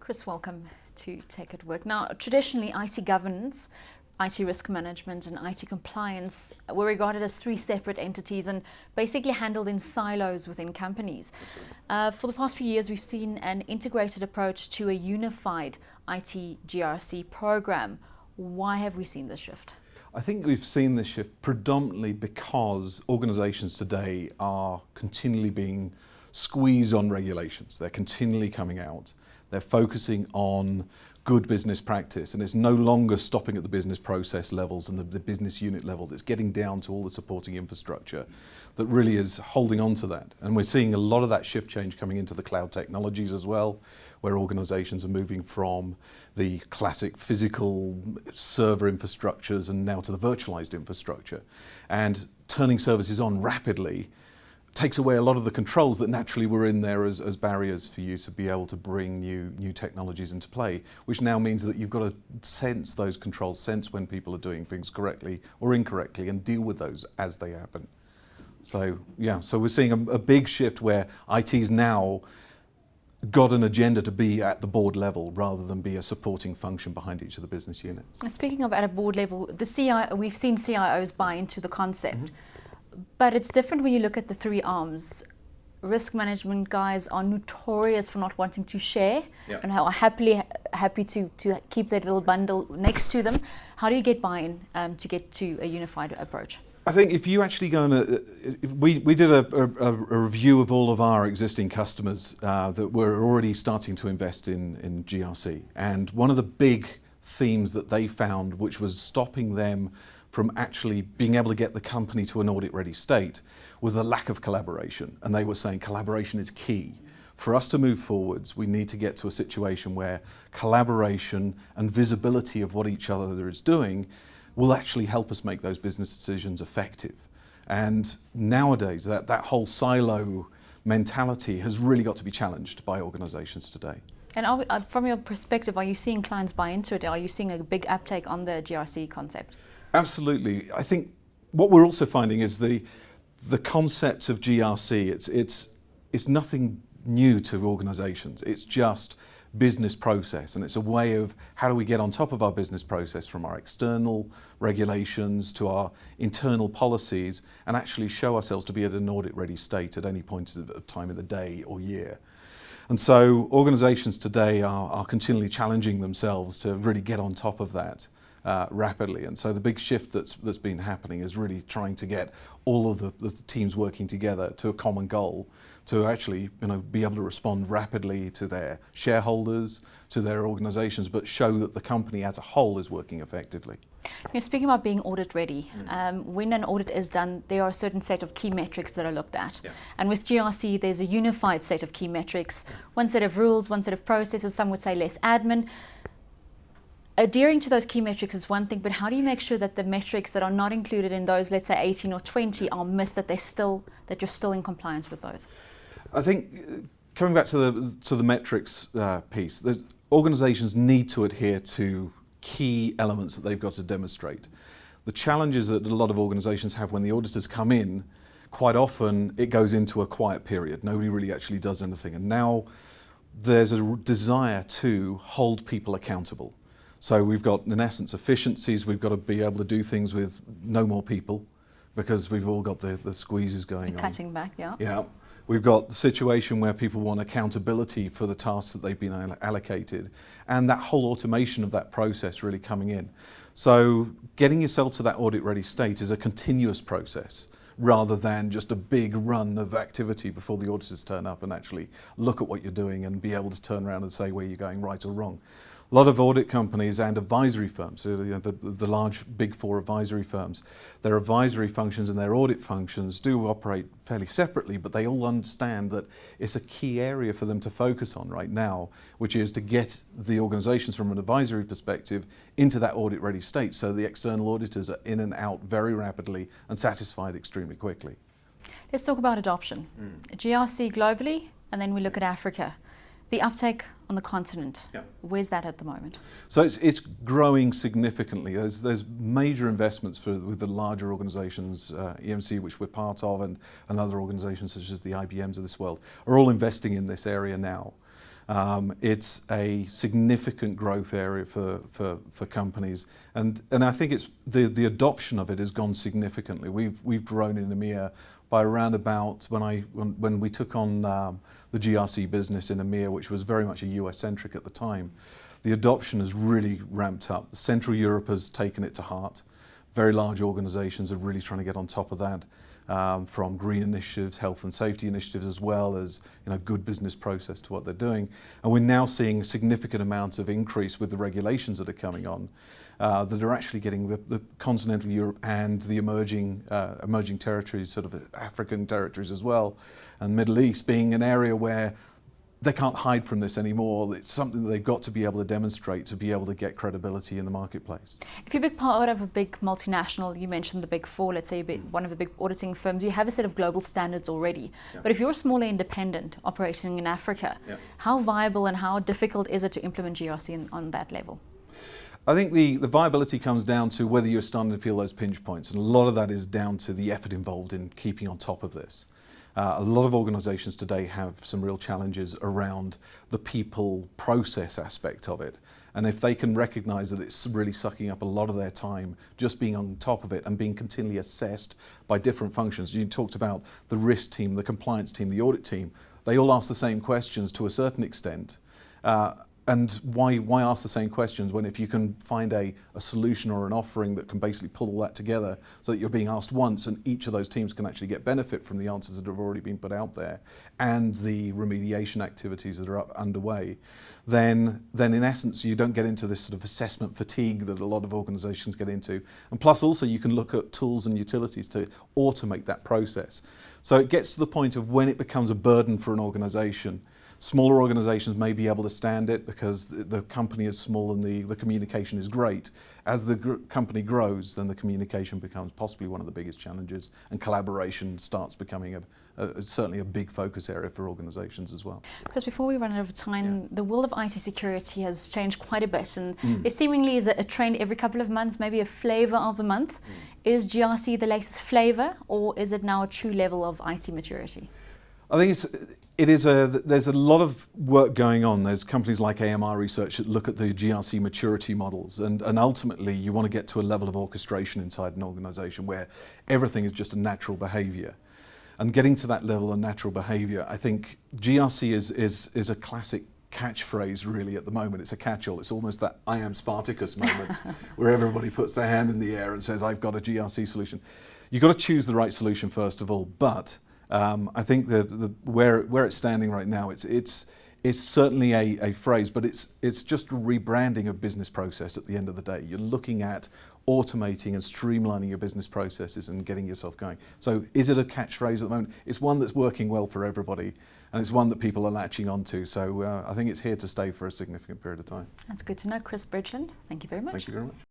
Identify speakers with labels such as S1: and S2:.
S1: Chris, welcome to Tech at Work. Now, traditionally, IT governance, IT risk management and IT compliance were regarded as three separate entities and basically handled in silos within companies. For the past few years, we've seen an integrated approach to a unified IT GRC program. Why have we seen this shift?
S2: I think we've seen this shift predominantly because organisations today are continually being squeezed on regulations. They're continually coming out. They're focusing on good business practice, and it's no longer stopping at the business process levels and the business unit levels. It's getting down to all the supporting infrastructure that really is holding on to that. And we're seeing a lot of that shift change coming into the cloud technologies as well, where organizations are moving from the classic physical server infrastructures and now to the virtualized infrastructure. And turning services on rapidly takes away a lot of the controls that naturally were in there as barriers for you to be able to bring new technologies into play, which now means that you've got to sense those controls, sense when people are doing things correctly or incorrectly and deal with those as they happen. So yeah, so we're seeing a big shift where IT's now got an agenda to be at the board level rather than be a supporting function behind each of the business units.
S1: Speaking of at a board level, we've seen CIOs buy into the concept. But it's different when you look at the three arms. Risk management guys are notorious for not wanting to share and are happy to keep that little bundle next to them. How do you get buy-in to get to a unified approach?
S2: I think if you actually go and we did a review of all of our existing customers that were already starting to invest in GRC, and one of the big themes that they found, which was stopping them from actually being able to get the company to an audit-ready state, was the lack of collaboration. And they were saying collaboration is key. For us to move forwards, we need to get to a situation where collaboration and visibility of what each other is doing will actually help us make those business decisions effective. And nowadays, that whole silo mentality has really got to be challenged by organizations today.
S1: And from your perspective, are you seeing clients buy into it? Are you seeing a big uptake on the GRC concept?
S2: Absolutely. I think what we're also finding is the concept of GRC, it's nothing new to organizations. It's just business process, and it's a way of how do we get on top of our business process from our external regulations to our internal policies and actually show ourselves to be at an audit-ready state at any point of time in the day or year. And so organizations today are continually challenging themselves to really get on top of that rapidly. And so the big shift that's been happening is really trying to get all of the teams working together to a common goal to actually be able to respond rapidly to their shareholders, to their organizations, but show that the company as a whole is working effectively.
S1: You're speaking about being audit ready. When an audit is done, there are a certain set of key metrics that are looked at. And with GRC, there's a unified set of key metrics, one set of rules, one set of processes, some would say less admin. Adhering to those key metrics is one thing, but how do you make sure that the metrics that are not included in those, let's say 18 or 20, are missed, that you're still in compliance with those?
S2: I think coming back to the metrics piece, the organizations need to adhere to key elements that they've got to demonstrate. The challenges that a lot of organizations have when the auditors come in, quite often it goes into a quiet period. Nobody really actually does anything. And now there's a desire to hold people accountable. So we've got, in essence, efficiencies. We've got to be able to do things with no more people because we've all got the squeezes going on.
S1: Cutting back, yeah.
S2: Yeah. We've got the situation where people want accountability for the tasks that they've been allocated, and that whole automation of that process really coming in. So getting yourself to that audit-ready state is a continuous process rather than just a big run of activity before the auditors turn up and actually look at what you're doing and be able to turn around and say where you're going right or wrong. A lot of audit companies and advisory firms, so the large big four advisory firms, their advisory functions and their audit functions do operate fairly separately, but they all understand that it's a key area for them to focus on right now, which is to get the organizations from an advisory perspective into that audit-ready state so the external auditors are in and out very rapidly and satisfied extremely quickly.
S1: Let's talk about adoption. GRC globally, and then we look at Africa. The uptake on the continent, where's that at the moment?
S2: So it's growing significantly. There's major investments with the larger organizations, EMC, which we're part of, and other organizations such as the IBMs of this world, are all investing in this area now. It's a significant growth area for companies, and I think it's the adoption of it has gone significantly. We've grown in EMEA by around about when we took on the GRC business in EMEA, which was very much a US centric at the time. The adoption has really ramped up. Central Europe has taken it to heart. Very large organisations are really trying to get on top of that. From green initiatives, health and safety initiatives, as well as good business process to what they're doing. And we're now seeing significant amounts of increase with the regulations that are coming on that are actually getting the continental Europe and the emerging territories, sort of African territories as well, and Middle East being an area where they can't hide from this anymore. It's something that they've got to be able to demonstrate to be able to get credibility in the marketplace.
S1: If you're a big part of a big multinational, you mentioned the big four, let's say one of the big auditing firms, you have a set of global standards already. Yeah. But if you're a smaller independent operating in Africa, yeah, how viable and how difficult is it to implement GRC on that level?
S2: I think the viability comes down to whether you're starting to feel those pinch points, and a lot of that is down to the effort involved in keeping on top of this. A lot of organisations today have some real challenges around the people process aspect of it. And if they can recognise that it's really sucking up a lot of their time, just being on top of it and being continually assessed by different functions. You talked about the risk team, the compliance team, the audit team. They all ask the same questions to a certain extent. And why ask the same questions when if you can find a solution or an offering that can basically pull all that together so that you're being asked once and each of those teams can actually get benefit from the answers that have already been put out there and the remediation activities that are underway, then in essence you don't get into this sort of assessment fatigue that a lot of organisations get into. And plus also you can look at tools and utilities to automate that process. So it gets to the point of when it becomes a burden for an organisation. Smaller organisations may be able to stand it because the company is small and the communication is great. As the company grows, then the communication becomes possibly one of the biggest challenges, and collaboration starts becoming certainly a big focus area for organisations as well.
S1: Because before we run out of time, yeah, the world of IT security has changed quite a bit, and there seemingly is a trend every couple of months, maybe a flavour of the month. Is GRC the latest flavour, or is it now a true level of IT maturity?
S2: I think there's a lot of work going on. There's companies like AMR Research that look at the GRC maturity models, and ultimately you want to get to a level of orchestration inside an organisation where everything is just a natural behaviour. And getting to that level of natural behaviour, I think GRC is a classic catchphrase really at the moment. It's a catch-all. It's almost that I am Spartacus moment where everybody puts their hand in the air and says, I've got a GRC solution. You've got to choose the right solution first of all, but I think where it's standing right now, it's certainly a phrase, but it's just a rebranding of business process at the end of the day. You're looking at automating and streamlining your business processes and getting yourself going. So is it a catchphrase at the moment? It's one that's working well for everybody, and it's one that people are latching onto. So I think it's here to stay for a significant period of time.
S1: That's good to know. Chris Bridgland, thank you very much.
S2: Thank you very much.